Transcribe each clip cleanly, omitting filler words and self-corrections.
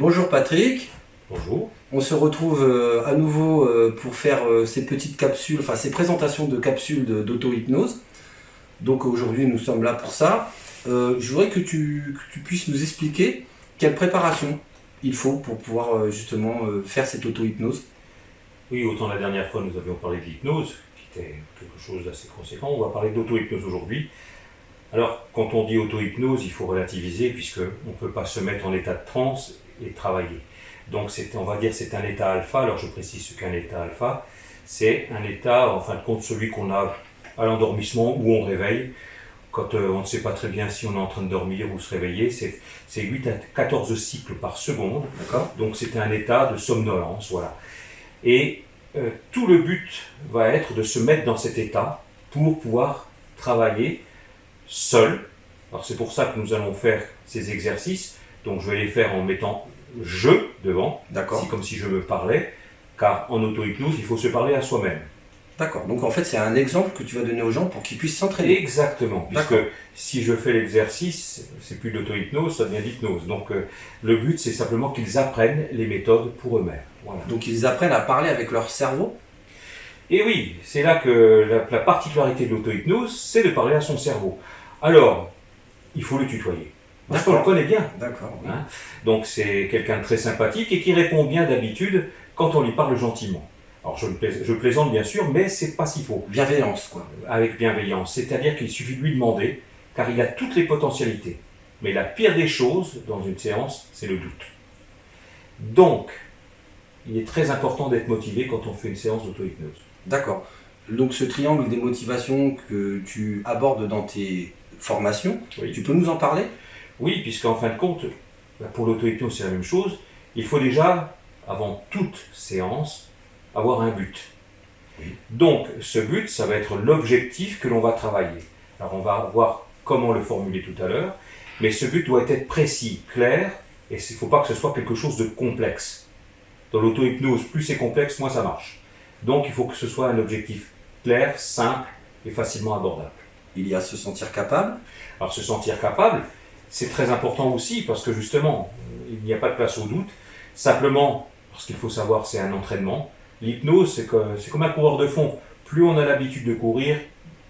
Bonjour Patrick, Bonjour. on se retrouve à nouveau pour faire ces petites capsules, enfin ces présentations de capsules d'auto-hypnose. Donc aujourd'hui nous sommes là pour ça. Je voudrais que tu puisses nous expliquer quelle préparation il faut pour pouvoir justement faire cette auto-hypnose. Oui, autant la dernière fois nous avions parlé de l'hypnose, qui était quelque chose d'assez conséquent, on va parler d'auto-hypnose aujourd'hui. Alors, quand on dit auto-hypnose, il faut relativiser puisqu'on ne peut pas se mettre en état de transe et travailler. Donc, on va dire c'est un état alpha. Alors, je précise ce qu'est un état alpha. C'est un état, en fin de compte, celui qu'on a à l'endormissement où on réveille. Quand on ne sait pas très bien si on est en train de dormir ou se réveiller, c'est 8 à 14 cycles par seconde. D'accord. Donc, c'est un état de somnolence, voilà. Et tout le but va être de se mettre dans cet état pour pouvoir travailler seul. Alors c'est pour ça que nous allons faire ces exercices. Donc je vais les faire en mettant je devant, D'accord. comme si je me parlais, car en auto-hypnose, il faut se parler à soi-même. D'accord. Donc en fait c'est un exemple que tu vas donner aux gens pour qu'ils puissent s'entraîner. Exactement, puisque D'accord. si je fais l'exercice, c'est plus d'auto-hypnose, ça devient d'hypnose. Donc le but, c'est simplement qu'ils apprennent les méthodes pour eux-mêmes. Voilà. Donc ils apprennent à parler avec leur cerveau. Et oui, c'est là que la particularité de l'auto-hypnose, c'est de parler à son cerveau. Alors, il faut le tutoyer. Parce qu'on le connaît bien. D'accord. Oui. Hein. Donc c'est quelqu'un de très sympathique et qui répond bien d'habitude quand on lui parle gentiment. Alors je plaisante bien sûr, mais c'est pas si faux. Bienveillance quoi. Avec bienveillance, c'est-à-dire qu'il suffit de lui demander, car il a toutes les potentialités. Mais la pire des choses dans une séance, c'est le doute. Donc, il est très important d'être motivé quand on fait une séance d'auto-hypnose. D'accord. Donc ce triangle des motivations que tu abordes dans tes formations, Oui. tu peux nous en parler? Oui, puisqu'en fin de compte, pour l'auto-hypnose, c'est la même chose. Il faut déjà, avant toute séance, avoir un but. Oui. Donc, ce but, ça va être l'objectif que l'on va travailler. Alors, on va voir comment le formuler tout à l'heure, mais ce but doit être précis, clair, et il ne faut pas que ce soit quelque chose de complexe. Dans l'auto-hypnose, plus c'est complexe, moins ça marche. Donc, il faut que ce soit un objectif clair, simple et facilement abordable. Il y a se sentir capable. Alors, se sentir capable, c'est très important aussi parce que justement, il n'y a pas de place au doute. Simplement, parce qu'il faut savoir, c'est un entraînement. L'hypnose, c'est comme un coureur de fond. Plus on a l'habitude de courir,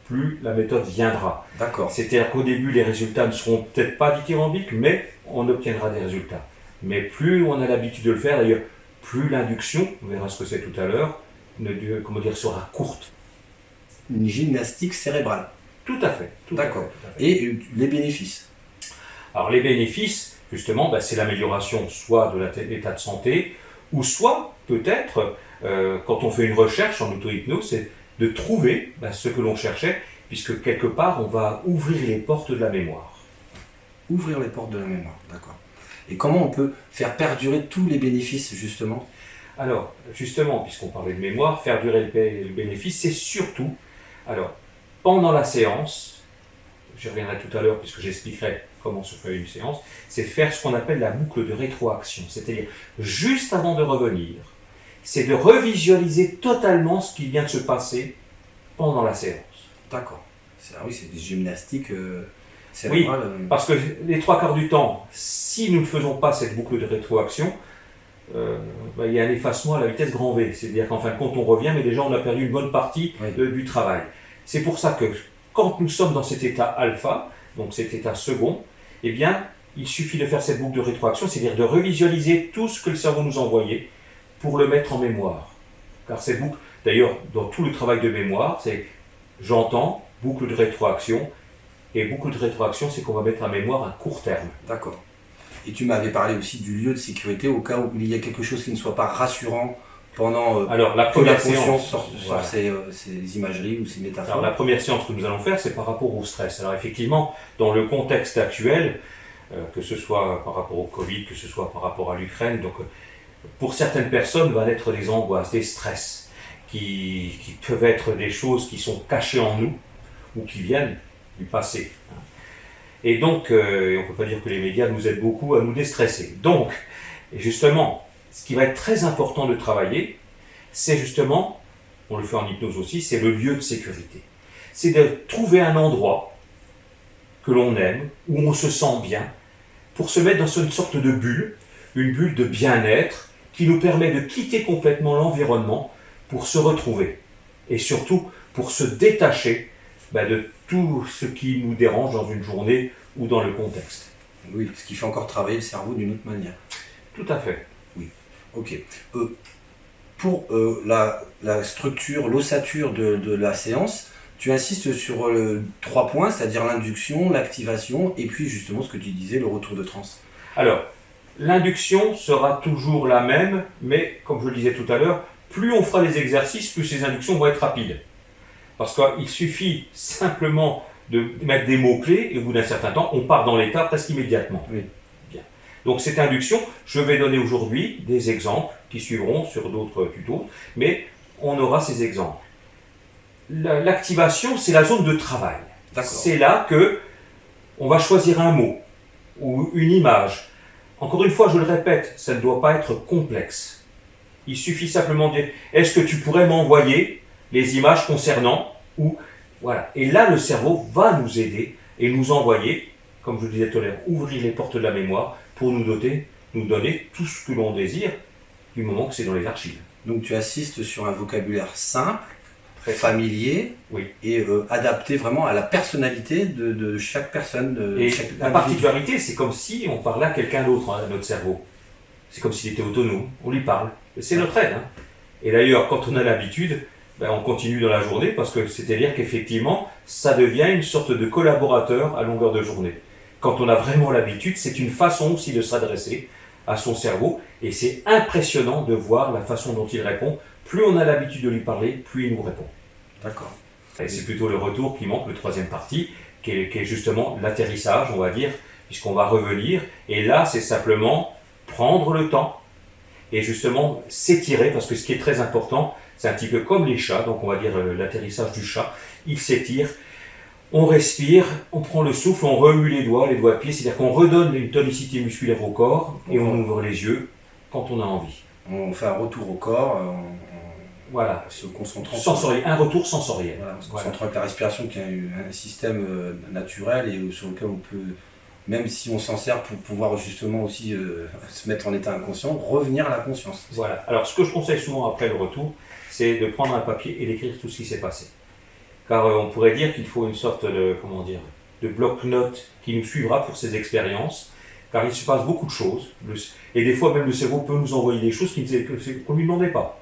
plus la méthode viendra. D'accord. C'est-à-dire qu'au début, les résultats ne seront peut-être pas dithyrambiques, mais on obtiendra des résultats. Mais plus on a l'habitude de le faire, d'ailleurs, plus l'induction, on verra ce que c'est tout à l'heure, sera courte. Une gymnastique cérébrale. Tout à fait. D'accord. Et les bénéfices? Alors les bénéfices, justement, c'est l'amélioration soit de l'état de santé, ou soit peut-être, quand on fait une recherche en auto-hypnose, c'est de trouver ce que l'on cherchait, puisque quelque part, on va ouvrir les portes de la mémoire. Ouvrir les portes de la mémoire, d'accord. Et comment on peut faire perdurer tous les bénéfices, justement? Alors, justement, puisqu'on parlait de mémoire, faire durer le bénéfice, c'est surtout, alors, pendant la séance, j'y reviendrai tout à l'heure puisque j'expliquerai comment se fait une séance, c'est faire ce qu'on appelle la boucle de rétroaction, c'est-à-dire juste avant de revenir, c'est de revisualiser totalement ce qui vient de se passer pendant la séance. D'accord. Oui, c'est des gymnastiques Oui, cérébrales. parce que les trois quarts du temps, si nous ne faisons pas cette boucle de rétroaction, il y a un effacement à la vitesse grand V, c'est-à-dire qu'en fin de compte on revient, mais déjà on a perdu une bonne partie du travail. C'est pour ça que quand nous sommes dans cet état alpha, donc cet état second, eh bien, il suffit de faire cette boucle de rétroaction, c'est-à-dire de revisualiser tout ce que le cerveau nous a envoyé pour le mettre en mémoire. Car cette boucle, d'ailleurs, dans tout le travail de mémoire, c'est j'entends, boucle de rétroaction, et boucle de rétroaction, c'est qu'on va mettre en mémoire à court terme. D'accord. Et tu m'avais parlé aussi du lieu de sécurité au cas où il y a quelque chose qui ne soit pas rassurant pendant Alors, la que la première conscience séance, sort ces imageries ou ces métaphores. Alors la première séance que nous allons faire, c'est par rapport au stress. Alors effectivement, dans le contexte actuel, que ce soit par rapport au Covid, que ce soit par rapport à l'Ukraine, donc pour certaines personnes, va naître des angoisses, des stress, qui peuvent être des choses qui sont cachées en nous ou qui viennent du passé. Et donc, on ne peut pas dire que les médias nous aident beaucoup à nous déstresser. Donc, justement, ce qui va être très important de travailler, c'est justement, on le fait en hypnose aussi, c'est le lieu de sécurité. C'est de trouver un endroit que l'on aime, où on se sent bien, pour se mettre dans une sorte de bulle, une bulle de bien-être qui nous permet de quitter complètement l'environnement pour se retrouver et surtout pour se détacher de tout ce qui nous dérange dans une journée ou dans le contexte. Oui, ce qui fait encore travailler le cerveau d'une autre manière. Tout à fait. Oui, ok. Pour la structure, l'ossature de la séance, tu insistes sur 3 points, c'est-à-dire l'induction, l'activation et puis justement ce que tu disais, le retour de transe. Alors, l'induction sera toujours la même, mais comme je le disais tout à l'heure, plus on fera des exercices, plus ces inductions vont être rapides. Parce qu'il suffit simplement de mettre des mots-clés et au bout d'un certain temps, on part dans l'état presque immédiatement. Oui. Bien. Donc cette induction, je vais donner aujourd'hui des exemples qui suivront sur d'autres tutos, mais on aura ces exemples. L'activation, c'est la zone de travail. C'est là que on va choisir un mot ou une image. Encore une fois, je le répète, ça ne doit pas être complexe. Il suffit simplement de dire, est-ce que tu pourrais m'envoyer les images concernant ou voilà. Et là, le cerveau va nous aider et nous envoyer, comme je le disais tout à l'heure, ouvrir les portes de la mémoire pour nous donner tout ce que l'on désire du moment que c'est dans les archives. Donc tu assistes sur un vocabulaire simple, très familier, oui. Et adapté vraiment à la personnalité de chaque personne. Et la particularité, c'est comme si on parlait à quelqu'un d'autre, à notre cerveau. C'est comme s'il était autonome, on lui parle. C'est notre aide. Hein. Et d'ailleurs, quand on a l'habitude, on continue dans la journée parce que c'est-à-dire qu'effectivement, ça devient une sorte de collaborateur à longueur de journée. Quand on a vraiment l'habitude, c'est une façon aussi de s'adresser à son cerveau et c'est impressionnant de voir la façon dont il répond. Plus on a l'habitude de lui parler, plus il nous répond. D'accord. Et c'est plutôt le retour qui manque, le troisième partie, qui est justement l'atterrissage, on va dire, puisqu'on va revenir. Et là, c'est simplement prendre le temps et justement s'étirer, parce que ce qui est très important, c'est un petit peu comme les chats, donc on va dire l'atterrissage du chat, il s'étire, on respire, on prend le souffle, on remue les doigts de pied, c'est-à-dire qu'on redonne une tonicité musculaire au corps et on ouvre les yeux quand on a envie. On fait un retour au corps, voilà. Se concentrant un retour sensoriel. Voilà, se concentrant avec la respiration qui est un système naturel et sur lequel on peut, même si on s'en sert pour pouvoir justement aussi se mettre en état inconscient, revenir à la conscience. Voilà. Alors ce que je conseille souvent après le retour, c'est de prendre un papier et d'écrire tout ce qui s'est passé. Car on pourrait dire qu'il faut une sorte de bloc-notes qui nous suivra pour ces expériences, car il se passe beaucoup de choses, et des fois même le cerveau peut nous envoyer des choses qu'on ne lui demandait pas.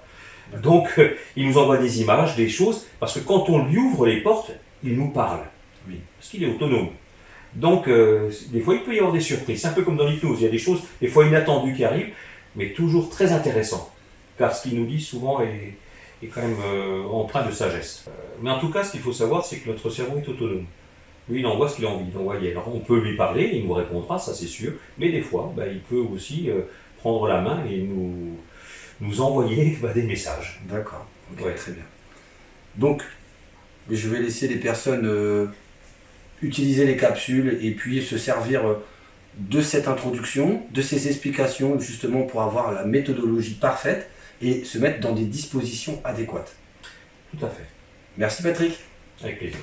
Donc il nous envoie des images, des choses, parce que quand on lui ouvre les portes, il nous parle, parce qu'il est autonome. Donc des fois il peut y avoir des surprises, c'est un peu comme dans l'hypnose, il y a des choses des fois inattendues qui arrivent, mais toujours très intéressantes, car ce qu'il nous dit souvent est quand même empreint de sagesse. Mais en tout cas, ce qu'il faut savoir, c'est que notre cerveau est autonome. Lui, il envoie ce qu'il a envie d'envoyer. Alors, on peut lui parler, il nous répondra, ça c'est sûr, mais des fois, il peut aussi prendre la main et nous envoyer des messages. D'accord, okay, très bien. Donc, je vais laisser les personnes utiliser les capsules et puis se servir de cette introduction, de ces explications, justement pour avoir la méthodologie parfaite et se mettre dans des dispositions adéquates. Tout à fait. Merci Patrick. Avec plaisir.